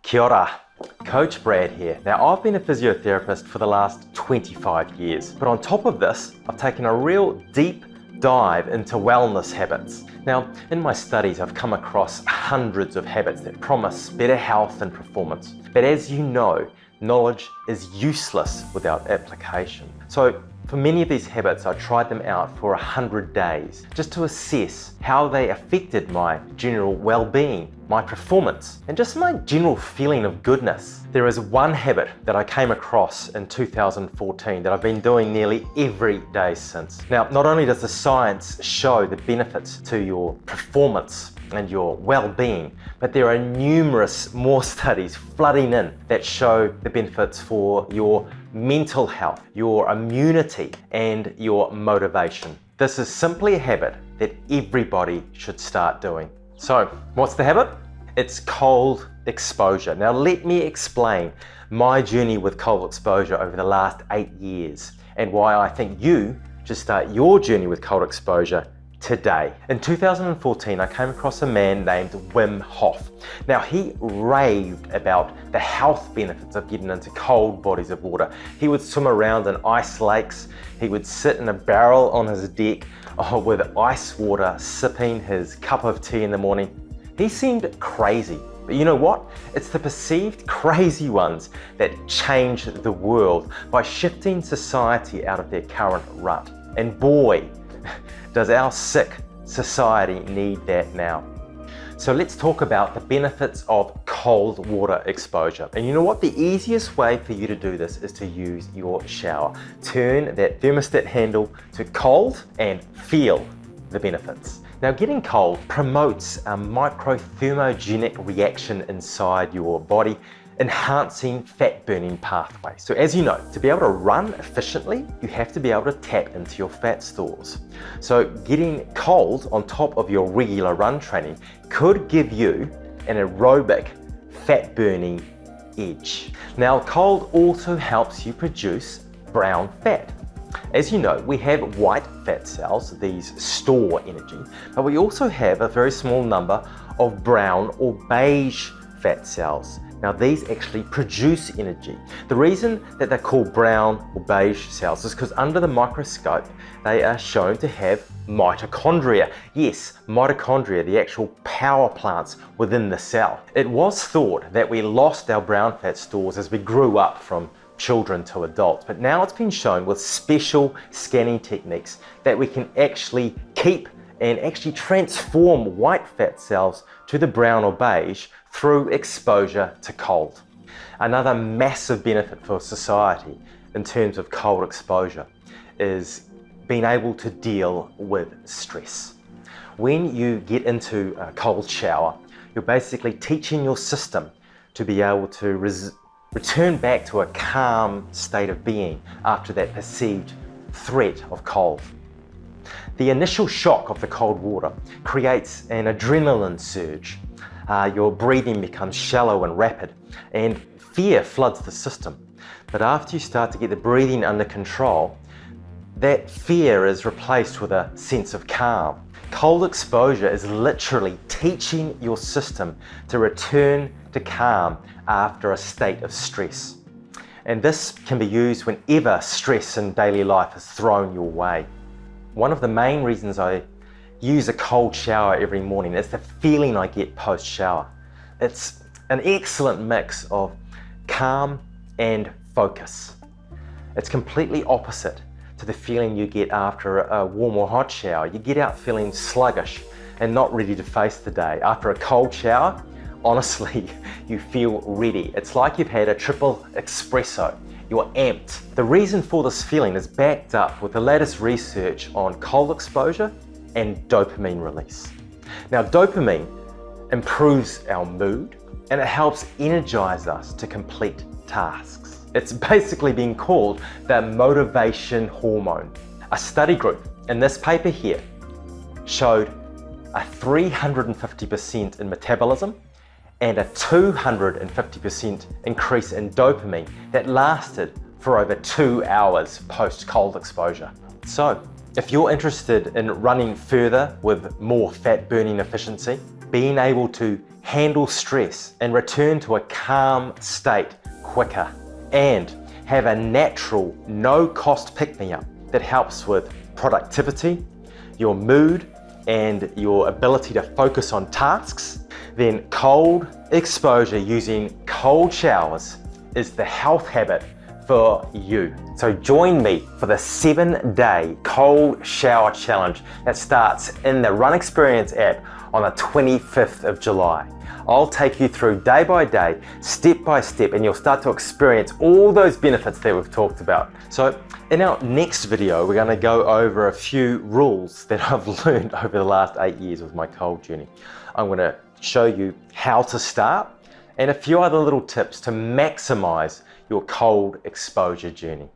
Kia ora, Coach Brad here. Now, I've been a physiotherapist for the last 25 years, but on top of this, I've taken a real deep dive into wellness habits. Now, in my studies, I've come across hundreds of habits that promise better health and performance. But as you know, knowledge is useless without application. So for many of these habits, I tried them out for 100 days just to assess how they affected my general well-being, my performance, and just my general feeling of goodness. There is one habit that I came across in 2014 that I've been doing nearly every day since. Now, not only does the science show the benefits to your performance and your well-being, but there are numerous more studies flooding in that show the benefits for your mental health, your immunity, and your motivation. This is simply a habit that everybody should start doing. So, what's the habit? It's cold exposure. Now, let me explain my journey with cold exposure over the last 8 years and why I think you should start your journey with cold exposure today. In 2014, I came across a man named Wim Hof. Now, he raved about the health benefits of getting into cold bodies of water. He would swim around in ice lakes. He would sit in a barrel on his deck with ice water, sipping his cup of tea in the morning. He seemed crazy. But you know what? It's the perceived crazy ones that change the world by shifting society out of their current rut. And boy, does our sick society need that now. So let's talk about the benefits of cold water exposure. And you know what? The easiest way for you to do this is to use your shower. Turn that thermostat handle to cold and feel the benefits. Now, getting cold promotes a microthermogenic reaction inside your body, enhancing fat burning pathways. So as you know, to be able to run efficiently, you have to be able to tap into your fat stores. So getting cold on top of your regular run training could give you an aerobic fat burning edge. Now, cold also helps you produce brown fat. As you know, we have white fat cells, these store energy, but we also have a very small number of brown or beige fat cells. Now, these actually produce energy. The reason that they're called brown or beige cells is because under the microscope, they are shown to have mitochondria. Yes, mitochondria, the actual power plants within the cell. It was thought that we lost our brown fat stores as we grew up from children to adults, but now it's been shown with special scanning techniques that we can actually keep and actually transform white fat cells to the brown or beige through exposure to cold. Another massive benefit for society in terms of cold exposure is being able to deal with stress. When you get into a cold shower, you're basically teaching your system to be able to return back to a calm state of being after that perceived threat of cold. The initial shock of the cold water creates an adrenaline surge. Your breathing becomes shallow and rapid, and fear floods the system. But after you start to get the breathing under control, that fear is replaced with a sense of calm. Cold exposure is literally teaching your system to return to calm after a state of stress. And this can be used whenever stress in daily life is thrown your way. One of the main reasons I use a cold shower every morning is the feeling I get post-shower. It's an excellent mix of calm and focus. It's completely opposite to the feeling you get after a warm or hot shower. You get out feeling sluggish and not ready to face the day. After a cold shower, honestly, you feel ready. It's like you've had a triple espresso. You're amped. The reason for this feeling is backed up with the latest research on cold exposure and dopamine release. Now, dopamine improves our mood and it helps energize us to complete tasks. It's basically being called the motivation hormone. A study group in this paper here showed a 350% in metabolism and a 250% increase in dopamine that lasted for over 2 hours post cold exposure. So, if you're interested in running further with more fat burning efficiency, being able to handle stress and return to a calm state quicker, and have a natural, no-cost pick-me-up that helps with productivity, your mood, and your ability to focus on tasks, then cold exposure using cold showers is the health habit for you. So join me for the 7-day cold shower challenge that starts in the Run Experience app on the 25th of July. I'll take you through day by day, step by step, and you'll start to experience all those benefits that we've talked about. So in our next video, we're going to go over a few rules that I've learned over the last 8 years with my cold journey. I'm going to show you how to start and a few other little tips to maximize your cold exposure journey.